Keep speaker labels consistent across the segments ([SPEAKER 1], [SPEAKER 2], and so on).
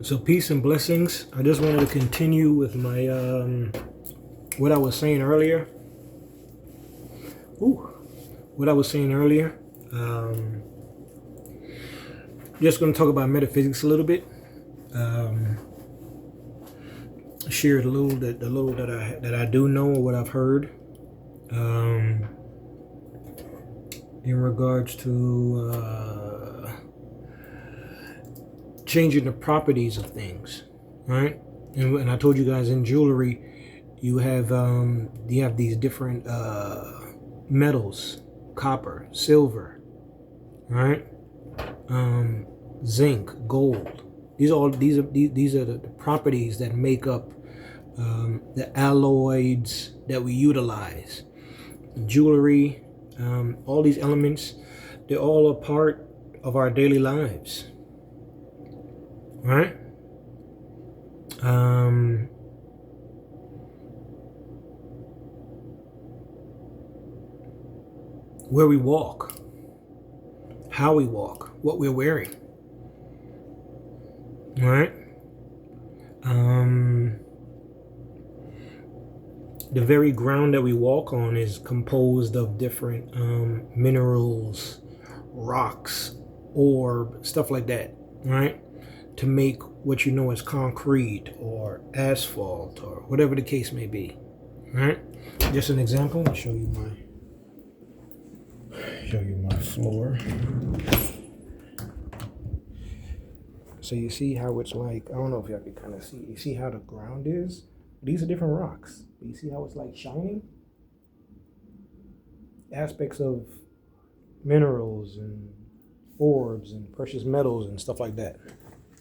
[SPEAKER 1] So peace and blessings. I just wanted to continue with my what I was saying earlier. Just going to talk about metaphysics a little bit. Share the little that I do know, or what I've heard, in regards to changing the properties of things, right? And I told you guys, in jewelry, you have these different metals: copper, silver, right? Zinc, gold. These are the properties that make up the alloys that we utilize. Jewelry, all these elements, they're all a part of our daily lives, right? Where we walk, how we walk, what we're wearing, right? The very ground that we walk on is composed of different minerals, rocks, orb, stuff like that, right? To make what you know as concrete or asphalt or whatever the case may be, right? Just an example. I'll show you my floor. So you see how it's like, I don't know if y'all can kind of see. You see how the ground is? These are different rocks. You see how it's like shining? Aspects of minerals and orbs and precious metals and stuff like that.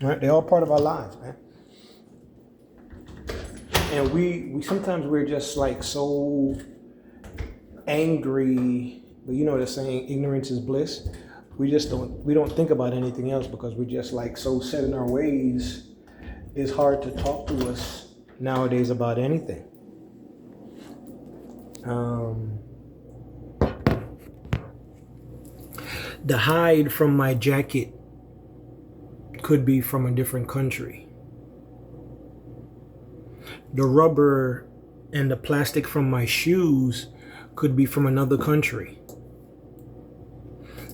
[SPEAKER 1] All right? They're all part of our lives, man. And we sometimes we're just like so angry, but you know the saying, ignorance is bliss. We don't think about anything else because we just like so set in our ways. It's hard to talk to us nowadays about anything. The hide from my jacket could be from a different country. The rubber and the plastic from my shoes could be from another country.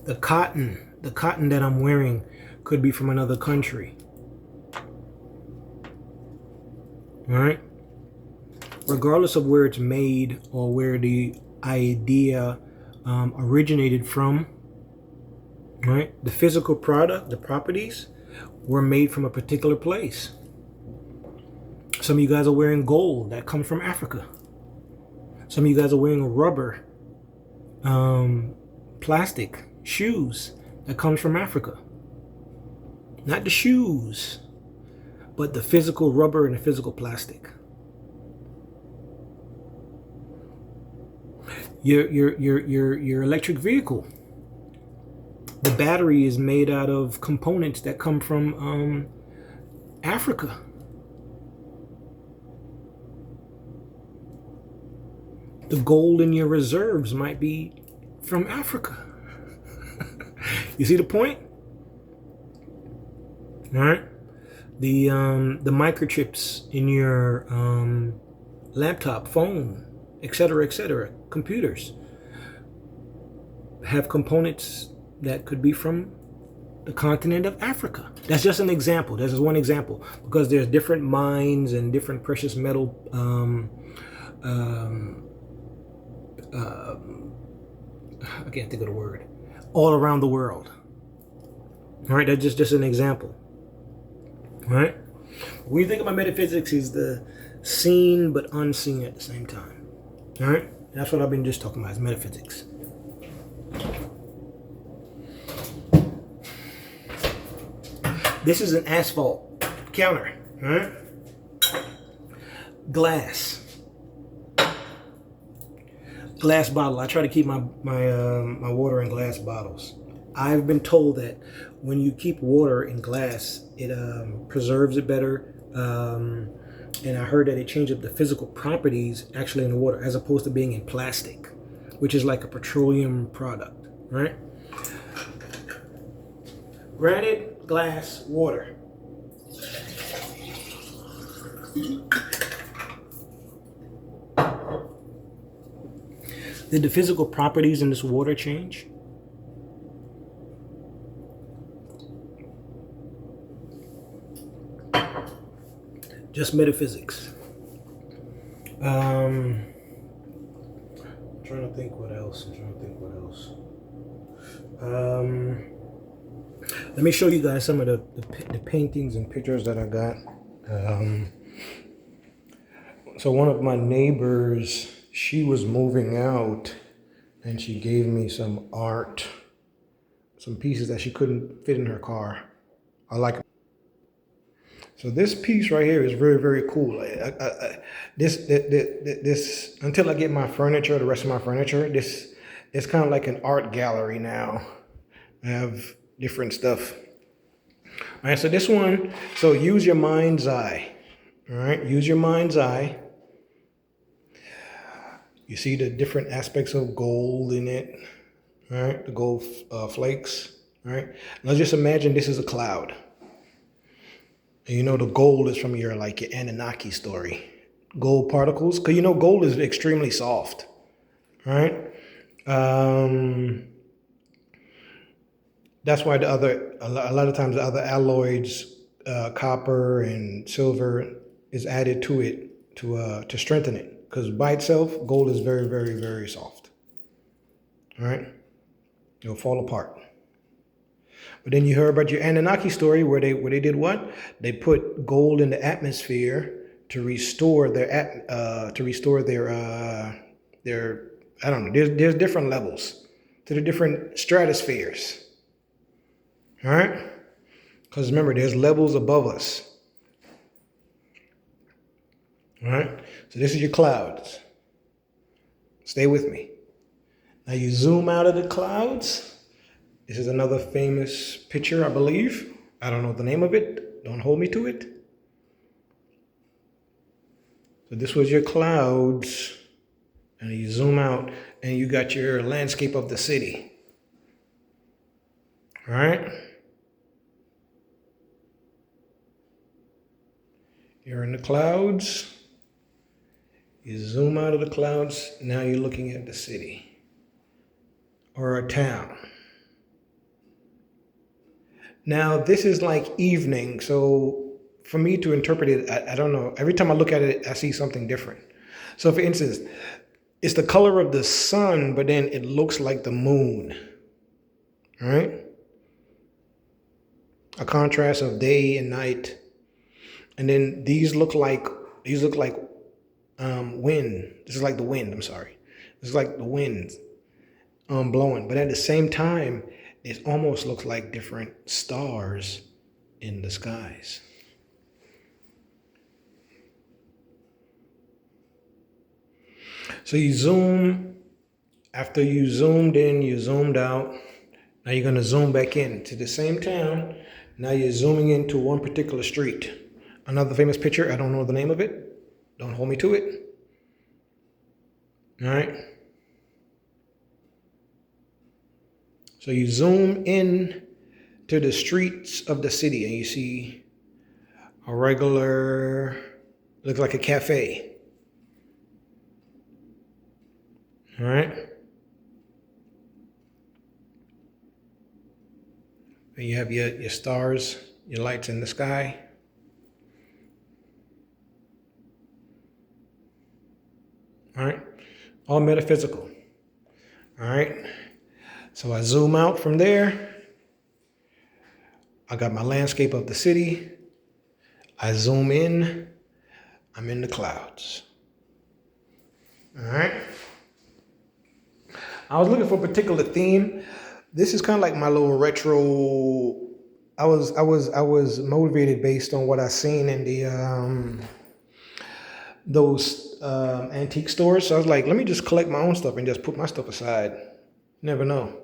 [SPEAKER 1] The cotton that I'm wearing could be from another country. All right? Regardless of where it's made or where the idea originated from, right? The physical product, the properties, were made from a particular place. Some of you guys are wearing gold that comes from Africa. Some of you guys are wearing rubber, plastic shoes that comes from Africa. Not the shoes, but the physical rubber and the physical plastic. Your electric vehicle, the battery is made out of components that come from Africa. The gold in your reserves might be from Africa. You see the point? All right. The microchips in your laptop, phone, etc., computers have components that could be from the continent of Africa. That's just an example. That's just one example, because there's different mines and different precious metal I can't think of the word, all around the world. All right, that's just an example. All right, when you think about metaphysics, is the seen but unseen at the same time. All right, and that's what I've been just talking about, is metaphysics. This is an asphalt counter. All right, glass bottle. I try to keep my water in glass bottles. I've been told that when you keep water in glass, it preserves it better. And I heard that it changes the physical properties actually in the water, as opposed to being in plastic, which is like a petroleum product, right? Granite, glass, water. Did the physical properties in this water change? Just metaphysics. I'm trying to think what else. Let me show you guys some of the paintings and pictures that I got. So one of my neighbors, she was moving out and she gave me some art, some pieces that she couldn't fit in her car. I like it. So this piece right here is very, very cool. This until I get my furniture, the rest of my furniture, this it's kind of like an art gallery now. I have different stuff. All right, so this one, so use your mind's eye. All right, use your mind's eye. You see the different aspects of gold in it, all right? The gold flakes, all right? Now just imagine this is a cloud. And you know the gold is from your Anunnaki story. Gold particles, because you know gold is extremely soft, all right? That's why a lot of times the other alloys, copper and silver, is added to it to strengthen it. Because by itself, gold is very, very, very soft. All right? It'll fall apart. But then you heard about your Anunnaki story where they did what? They put gold in the atmosphere to restore their I don't know. There's different levels to the different stratospheres. All right? Because remember, there's levels above us. All right? So this is your clouds. Stay with me. Now you zoom out of the clouds. This is another famous picture, I believe. I don't know the name of it. Don't hold me to it. So this was your clouds. And you zoom out and you got your landscape of the city. All right? You're in the clouds. You zoom out of the clouds. Now you're looking at the city or a town. Now this is like evening. So for me to interpret it, I don't know. Every time I look at it, I see something different. So for instance, it's the color of the sun, but then it looks like the moon. All right? A contrast of day and night. And then these look like wind. This is like the wind, I'm sorry. This is like the wind blowing. But at the same time, it almost looks like different stars in the skies. So you zoom, after you zoomed in, you zoomed out. Now you're going to zoom back in to the same town. Now you're zooming into one particular street. Another famous picture, I don't know the name of it. Don't hold me to it. All right. So you zoom in to the streets of the city and you see a regular, looks like a cafe. All right. And you have your stars, your lights in the sky. All right. All metaphysical. All right. So I zoom out from there. I got my landscape of the city. I zoom in. I'm in the clouds. All right. I was looking for a particular theme. This is kind of like my little retro. I was motivated based on what I seen in the those antique stores. So I was like, let me just collect my own stuff and just put my stuff aside. Never know.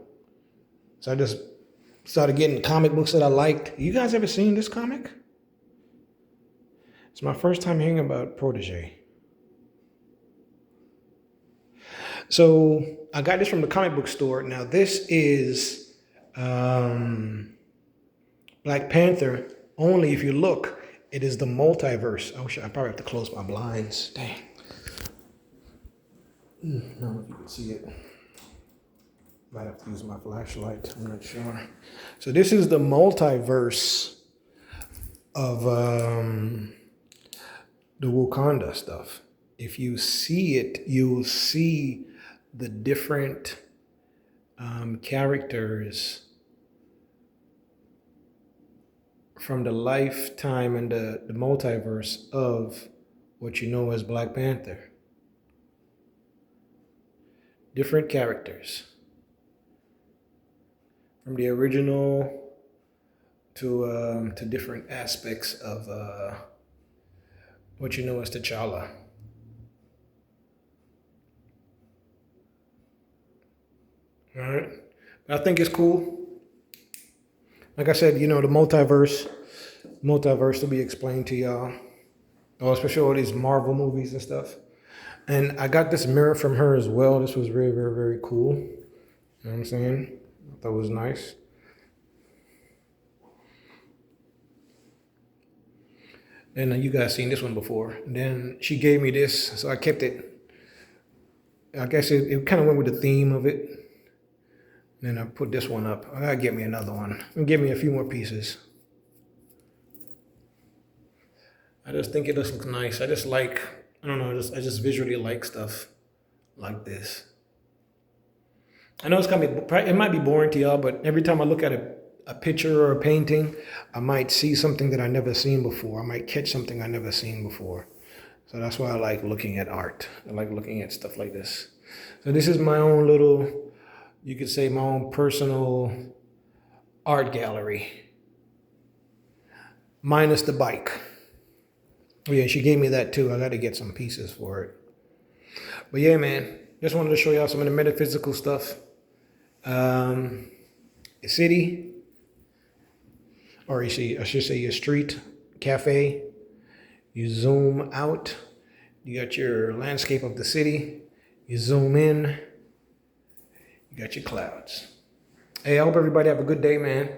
[SPEAKER 1] So I just started getting comic books that I liked. You guys ever seen this comic? It's my first time hearing about Protege. So I got this from the comic book store. Now this is Black Panther, only if you look, it is the multiverse. I probably have to close my blinds. Dang. I don't know if you can see it. Might have to use my flashlight. I'm not sure. So this is the multiverse of the Wakanda stuff. If you see it, you'll see the different characters from the lifetime and the multiverse of what you know as Black Panther. Different characters. From the original to different aspects of what you know as T'Challa. All right, but I think it's cool. Like I said, you know, the multiverse will be explained to y'all. Oh, especially all these Marvel movies and stuff. And I got this mirror from her as well. This was very, very, very cool. You know what I'm saying? I thought it was nice. And you guys seen this one before. And then she gave me this, so I kept it. I guess it kind of went with the theme of it. And then I put this one up. I gotta get me another one. And give me a few more pieces. I just think it looks nice. I just like, I don't know, I just visually like stuff like this. I know it might be boring to y'all, but every time I look at a picture or a painting, I might see something that I never seen before. I might catch something I never seen before. So that's why I like looking at art. I like looking at stuff like this. So this is my own little, you could say my own personal art gallery. Minus the bike. Oh yeah, she gave me that too. I got to get some pieces for it. But yeah, man, just wanted to show y'all some of the metaphysical stuff. A city, or I should say a street, cafe. You zoom out, you got your landscape of the city. You zoom in, you got your clouds. Hey, I hope everybody have a good day, man.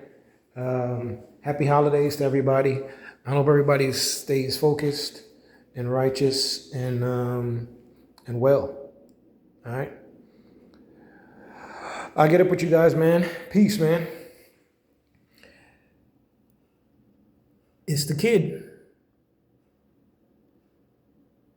[SPEAKER 1] Happy holidays to everybody. I hope everybody stays focused and righteous and well. All right. I'll get up with you guys, man. Peace, man. It's the kid.